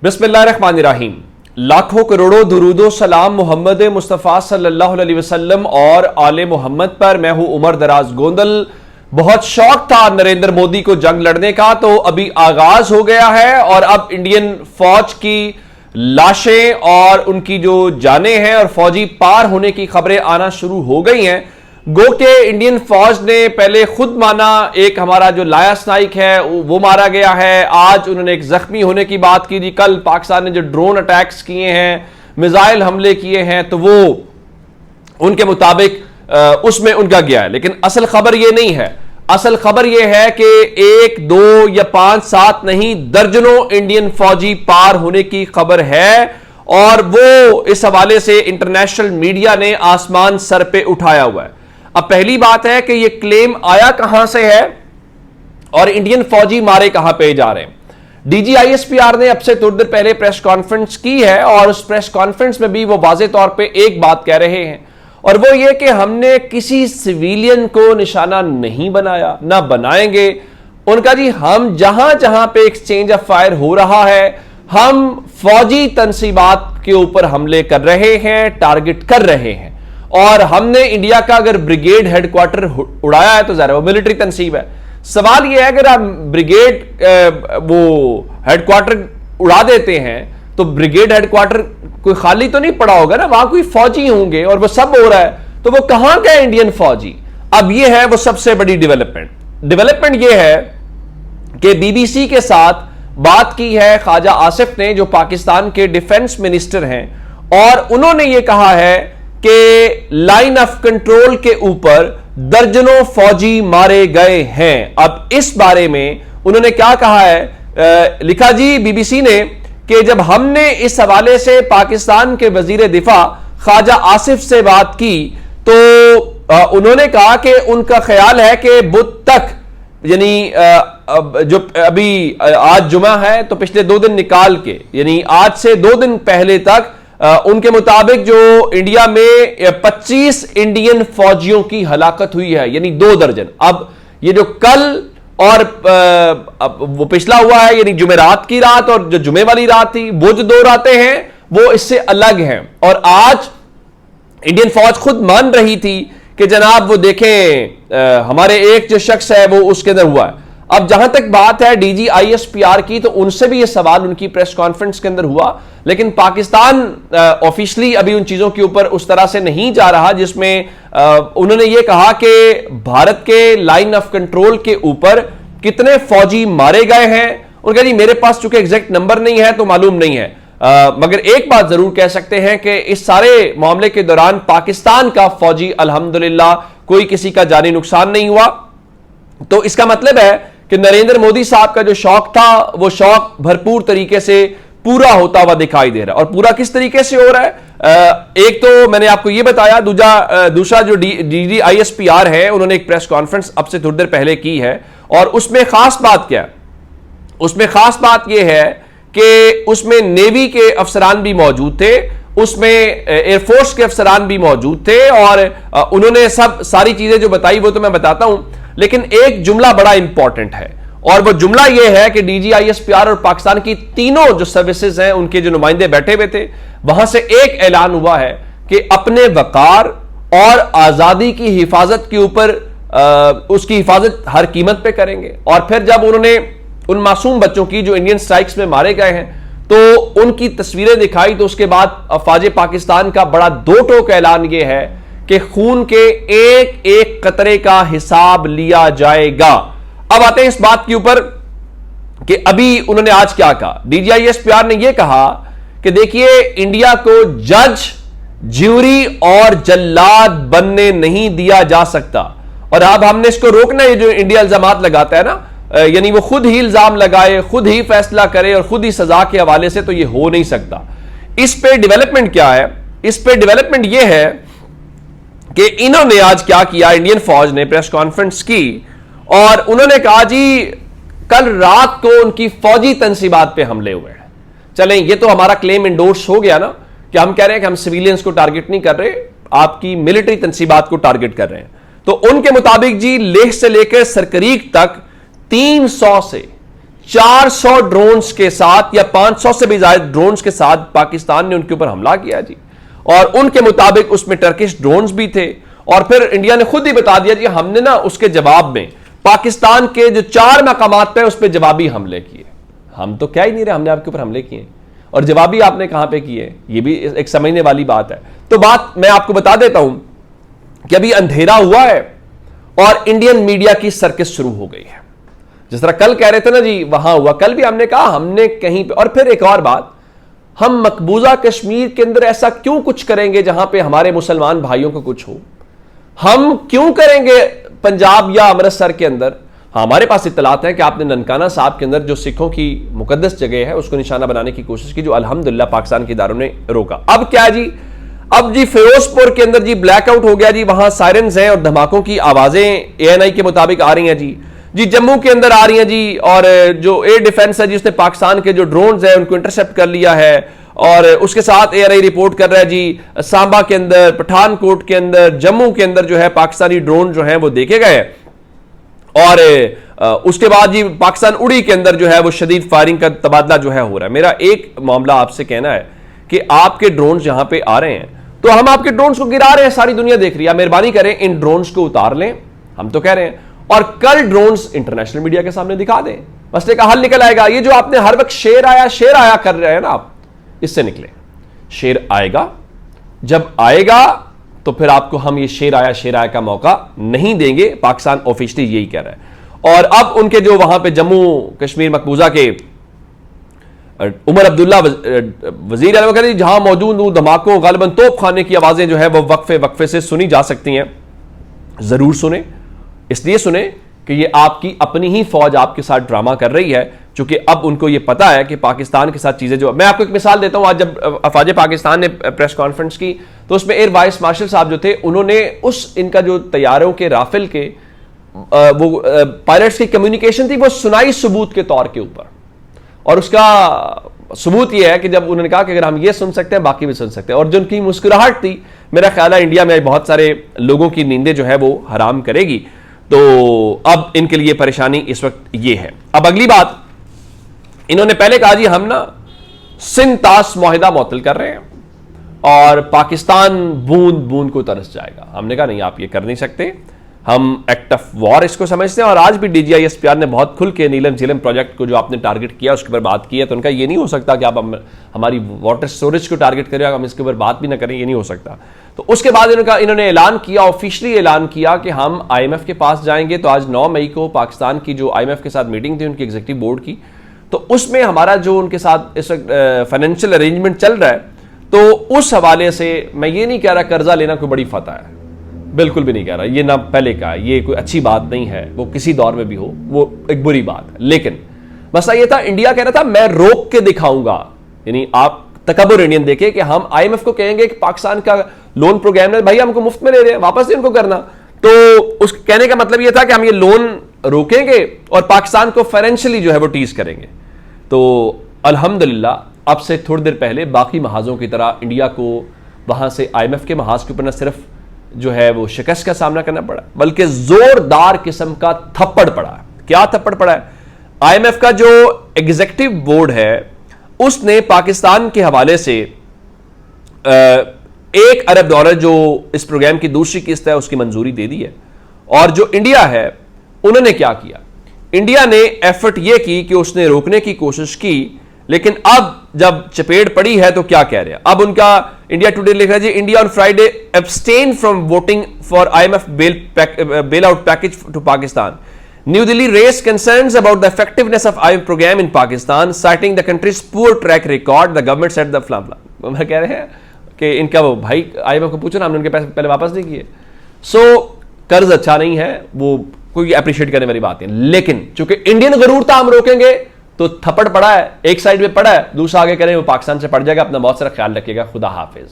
बिस्मिल्लाहिर्रहमानिर्रहीम। लाखों करोड़ों दुरूदो सलाम मोहम्मद मुस्तफ़ा सल्लल्लाहु अलैहि वसल्लम और आले मोहम्मद पर। मैं हूं उमर दराज गोंदल। बहुत शौक था नरेंद्र मोदी को जंग लड़ने का, तो अभी आगाज हो गया है और अब इंडियन फौज की लाशें और उनकी जो जानें हैं और फौजी पार होने की खबरें आना शुरू हो गई हैं। गो के इंडियन फौज ने पहले खुद माना, एक हमारा जो लायस नाइक है वो मारा गया है। आज उन्होंने एक जख्मी होने की बात की थी। कल पाकिस्तान ने जो ड्रोन अटैक्स किए हैं, मिसाइल हमले किए हैं, तो वो उनके मुताबिक उसमें उनका गया है। लेकिन असल खबर ये नहीं है। असल खबर यह है कि 1, 2 या 5, 7 नहीं, दर्जनों इंडियन फौजी पार होने की खबर है और वो इस हवाले से इंटरनेशनल मीडिया ने आसमान सर पे उठाया हुआ है। अब पहली बात है कि यह क्लेम आया कहां से है और इंडियन फौजी मारे कहां पे जा रहे हैं। डीजीआईएसपीआर ने अब से थोड़ी देर पहले प्रेस कॉन्फ्रेंस की है और उस प्रेस कॉन्फ्रेंस में भी वो वाज़ेह तौर पे एक बात कह रहे हैं और वो ये कि हमने किसी सिविलियन को निशाना नहीं बनाया, ना बनाएंगे। उनका जी हम जहां जहां पे एक्सचेंज ऑफ फायर हो रहा है, हम फौजी तनसीबात के ऊपर हमले कर रहे हैं, टारगेट कर रहे हैं। और हमने इंडिया का अगर ब्रिगेड हेडक्वार्टर उड़ाया है तो ज़रा वो मिलिट्री तनसीब है। सवाल यह है अगर आप ब्रिगेड वो हेडक्वार्टर उड़ा देते हैं तो ब्रिगेड हेडक्वार्टर कोई खाली तो नहीं पड़ा होगा ना, वहां कोई फौजी होंगे और वो सब हो रहा है, तो वो कहां गए इंडियन फौजी। अब ये है वो सबसे बड़ी डेवलपमेंट ये है कि बीबीसी के साथ बात की है ख्वाजा आसिफ ने, जो पाकिस्तान के डिफेंस मिनिस्टर हैं, और उन्होंने ये कहा है कि लाइन ऑफ कंट्रोल के ऊपर दर्जनों फौजी मारे गए हैं। अब इस बारे में उन्होंने क्या कहा है, लिखा जी बीबीसी ने कि जब हमने इस हवाले से पाकिस्तान के वजीर दिफा ख्वाजा आसिफ से बात की तो उन्होंने कहा कि उनका ख्याल है कि बुध तक, यानी जो अभी आज जुमा है तो पिछले 2 दिन निकाल के, यानी आज से 2 दिन पहले तक उनके मुताबिक जो इंडिया में 25 इंडियन फौजियों की हलाकत हुई है, यानी 2 दर्जन। अब ये जो कल और वो पिछला हुआ है, यानी जुमेरात की रात और जो जुमे वाली रात थी, वो जो 2 रातें हैं वो इससे अलग हैं। और आज इंडियन फौज खुद मान रही थी कि जनाब वो देखें हमारे एक जो शख्स है वो उसके अंदर हुआ है। अब जहां तक बात है डीजीआईएसपीआर की, तो उनसे भी ये सवाल उनकी प्रेस कॉन्फ्रेंस के अंदर हुआ, लेकिन पाकिस्तान ऑफिशियली अभी उन चीजों के ऊपर उस तरह से नहीं जा रहा जिसमें उन्होंने ये कहा कि भारत के लाइन ऑफ कंट्रोल के ऊपर कितने फौजी मारे गए हैं। उनका जी मेरे पास चूंकि एग्जैक्ट नंबर नहीं है तो मालूम नहीं है, मगर एक बात जरूर कह सकते हैं कि इस सारे मामले के दौरान पाकिस्तान का फौजी अल्हम्दुलिल्लाह कोई किसी का जानी नुकसान नहीं हुआ। तो इसका मतलब है कि नरेंद्र मोदी साहब का जो शौक था वो शौक भरपूर तरीके से पूरा होता हुआ दिखाई दे रहा है। और पूरा किस तरीके से हो रहा है, एक तो मैंने आपको ये बताया, दूसरा जो डीजीआईएसपीआर है उन्होंने एक प्रेस कॉन्फ्रेंस अब से थोड़ी देर पहले की है और उसमें खास बात क्या है, उसमें खास बात यह है कि उसमें नेवी के अफसरान भी मौजूद थे, उसमें एयरफोर्स के अफसरान भी मौजूद थे और उन्होंने सारी चीजें जो बताई वो तो मैं बताता हूं, लेकिन एक जुमला बड़ा इंपॉर्टेंट है और वो जुमला ये है कि डीजीआईएसपीआर और पाकिस्तान की तीनों जो सर्विसेज हैं उनके जो नुमाइंदे बैठे हुए थे, वहां से एक ऐलान हुआ है कि अपने वकार और आजादी की हिफाजत के ऊपर उसकी हिफाजत हर कीमत पे करेंगे। और फिर जब उन्होंने उन मासूम बच्चों की जो इंडियन स्ट्राइक्स में मारे गए हैं तो उनकी तस्वीरें दिखाई, तो उसके बाद अफवाज पाकिस्तान का बड़ा 2 टोक ऐलान यह है कि खून के एक एक कतरे का हिसाब लिया जाएगा। अब आते हैं इस बात के ऊपर कि अभी उन्होंने आज क्या कहा। डीजीआईएसपीआर ने यह कहा कि देखिए इंडिया को जज, ज्यूरी और जल्लाद बनने नहीं दिया जा सकता और अब हमने इसको रोकना। ये जो इंडिया इल्जामात लगाता है ना, यानी वो खुद ही इल्जाम लगाए, खुद ही फैसला करे और खुद ही सजा के हवाले से, तो ये हो नहीं सकता। इस पे डेवलपमेंट क्या है, इस पे डेवलपमेंट ये है कि इन्होंने आज क्या किया, इंडियन फौज ने प्रेस कॉन्फ्रेंस की और उन्होंने कहा जी कल रात को उनकी फौजी तनसीबात पे हमले हुए हैं। चलें, ये तो हमारा क्लेम इंडोर्स हो गया ना कि हम कह रहे हैं कि हम सिविलियंस को टारगेट नहीं कर रहे, आपकी मिलिट्री तनसीबात को टारगेट कर रहे हैं। तो उनके मुताबिक जी लेह से लेकर सरकरीक तक 300 से 400 ड्रोन्स के साथ या 500 से भी ज्यादा ड्रोन्स के साथ पाकिस्तान ने उनके ऊपर हमला किया जी, और उनके मुताबिक उसमें टर्किश ड्रोन्स भी थे। और फिर इंडिया ने खुद ही बता दिया जी हमने ना उसके जवाब में पाकिस्तान के जो 4 मकामात पे उस पर जवाबी हमले किए। हम तो क्या ही नहीं रहे, हमने आपके ऊपर हमले किए, और जवाबी आपने कहां पे किए, ये भी एक समझने वाली बात है। तो बात मैं आपको बता देता हूं कि अभी अंधेरा हुआ है और इंडियन मीडिया की सर्किस शुरू हो गई है। जिस तरह कल कह रहे थे ना जी वहां हुआ, कल भी हमने कहा हमने कहीं पे। और फिर एक और बात, हम मकबूजा कश्मीर के अंदर ऐसा क्यों कुछ करेंगे जहां पे हमारे मुसलमान भाइयों को कुछ हो? हम क्यों करेंगे पंजाब या अमृतसर के अंदर? हमारे पास इत्तलात है कि आपने ननकाना साहब के अंदर जो सिखों की मुकद्दस जगह है उसको निशाना बनाने की कोशिश की, जो अल्हम्दुलिल्लाह पाकिस्तान के इदारों ने रोका। अब क्या जी, अब जी फिरोजपुर के अंदर जी ब्लैकआउट हो गया जी, वहां सायरन्स हैं और धमाकों की आवाजें ANI के मुताबिक आ रही हैं जी जम्मू के अंदर आ रही हैं जी। और जो एयर डिफेंस है जी उसने पाकिस्तान के जो ड्रोन्स हैं उनको इंटरसेप्ट कर लिया है। और उसके साथ ANI रिपोर्ट कर रहा है जी सांबा के अंदर, पठानकोट के अंदर, जम्मू के अंदर जो है पाकिस्तानी ड्रोन जो है वो देखे गए। और उसके बाद जी पाकिस्तान उड़ी के अंदर जो है वो शदीद फायरिंग का तबादला जो है हो रहा है। मेरा एक मामला आपसे कहना है कि आपके ड्रोन यहां पे आ रहे हैं तो हम आपके ड्रोन्स को गिरा रहे हैं, सारी दुनिया देख रही है, मेहरबानी करें इन ड्रोन्स को उतार लें, हम तो कह रहे हैं। और कल ड्रोन्स इंटरनेशनल मीडिया के सामने दिखा दें, मसले का हल निकल आएगा। ये जो आपने हर वक्त शेर आया कर रहे हैं ना आप, इससे निकले। शेर आएगा, जब आएगा तो फिर आपको हम ये शेर आया का मौका नहीं देंगे। पाकिस्तान ऑफिशियली यही कह रहा है। और अब उनके जो वहां पे जम्मू कश्मीर मकबूजा के उमर अब्दुल्ला वजीर आला कह रहे जहां मौजूद हूं, धमाकों गालिबन तोप खाने की आवाजें जो है वो वक्फे से सुनी जा सकती हैं। जरूर सुने, इसलिए सुने कि ये आपकी अपनी ही फौज आपके साथ ड्रामा कर रही है, क्योंकि अब उनको ये पता है कि पाकिस्तान के साथ चीजें जो। मैं आपको एक मिसाल देता हूं, आज जब अफवाज पाकिस्तान ने प्रेस कॉन्फ्रेंस की तो उसमें एयर वाइस मार्शल साहब जो थे उन्होंने उस इनका जो तैयारों के राफेल के वो पायलट्स की कम्युनिकेशन थी वो सुनाई सबूत के तौर के ऊपर। और उसका सबूत यह है कि जब उन्होंने कहा कि अगर हम ये सुन सकते हैं बाकी भी सुन सकते हैं। और जो उनकी मुस्कुराहट थी, मेरा ख्याल है इंडिया में बहुत सारे लोगों की नींदें जो है वो हराम करेगी। तो अब इनके लिए परेशानी इस वक्त ये है। अब अगली बात, इन्होंने पहले कहा जी हम ना सिंध ताश मुआहिदा मुअत्तल कर रहे हैं और पाकिस्तान बूंद बूंद को तरस जाएगा। हमने कहा नहीं, आप ये कर नहीं सकते, हम एक्ट ऑफ वॉर इसको समझते हैं। और आज भी DGI-SPR ने बहुत खुल के नीलम झीलम प्रोजेक्ट को जो आपने टारगेट किया उसके ऊपर बात की है। तो उनका ये नहीं हो सकता कि आप हमारी वाटर स्टोरेज को टारगेट करें, हम इसके ऊपर बात भी ना करें, ये नहीं हो सकता। तो उसके बाद इन्होंने ऐलान किया, ऑफिशियली ऐलान किया कि हम IMF के पास जाएंगे। तो आज 9 मई को पाकिस्तान की जो IMF के साथ मीटिंग थी उनकी एग्जीक्यूटिव बोर्ड की, तो उसमें हमारा जो उनके साथ इस वक्त फाइनेंशियल अरेंजमेंट चल रहा है, तो उस हवाले से मैं ये नहीं कह रहा कर्जा लेना कोई बड़ी फतह है, बिल्कुल भी नहीं कह रहा, ये ना पहले का, ये कोई अच्छी बात नहीं है, वो किसी दौर में भी हो वो एक बुरी बात है। लेकिन मसला ये था, इंडिया कह रहा था मैं रोक के दिखाऊंगा, यानी आप तकब्बुर इंडियन देखे कि हम IMF को कहेंगे कि पाकिस्तान का लोन प्रोग्राम है भाई हमको मुफ्त में ले रहे हैं, वापस नहीं उनको करना। तो उस कहने का मतलब यह था कि हम ये लोन रोकेंगे और पाकिस्तान को फाइनेंशियली जो है वो टीज करेंगे। तो अल्हम्दुलिल्लाह अब से थोड़ी देर पहले बाकी महाजों की तरह इंडिया को वहां से IMF के महाज के ऊपर न सिर्फ जो है वो शिकस्त का सामना करना पड़ा, बल्कि जोरदार किस्म का थप्पड़ पड़ा है। क्या थप्पड़ पड़ा है? IMF का जो एग्जीक्यूटिव बोर्ड है उसने पाकिस्तान के हवाले से $1 अरब जो इस प्रोग्राम की दूसरी किस्त है उसकी मंजूरी दे दी है। और जो इंडिया है उन्होंने क्या किया, इंडिया ने एफर्ट यह की कि उसने रोकने की कोशिश की, लेकिन अब जब चपेट पड़ी है तो क्या कह रहे हैं। अब उनका इंडिया टुडे लिख रहा है जी India on Friday abstain from voting for IMF bail out package to Pakistan. New Delhi raise concerns about the effectiveness of IMF programme in Pakistan, citing the country's poor track record, the government said द फ्लाम। कह रहे हैं कि इनका वो भाई IMF को पूछो ना, हमने उनके पैसे पहले वापस नहीं किए। सो कर्ज अच्छा नहीं है, वो कोई अप्रिशिएट करने वाली बात है, लेकिन चूंकि इंडियन गरूर था हम रोकेंगे तो थप्पड़ पड़ा है, एक साइड में पड़ा है, दूसरा आगे करें वो पाकिस्तान से पड़ जाएगा। अपना बहुत सारा ख्याल रखिएगा। खुदा हाफिज।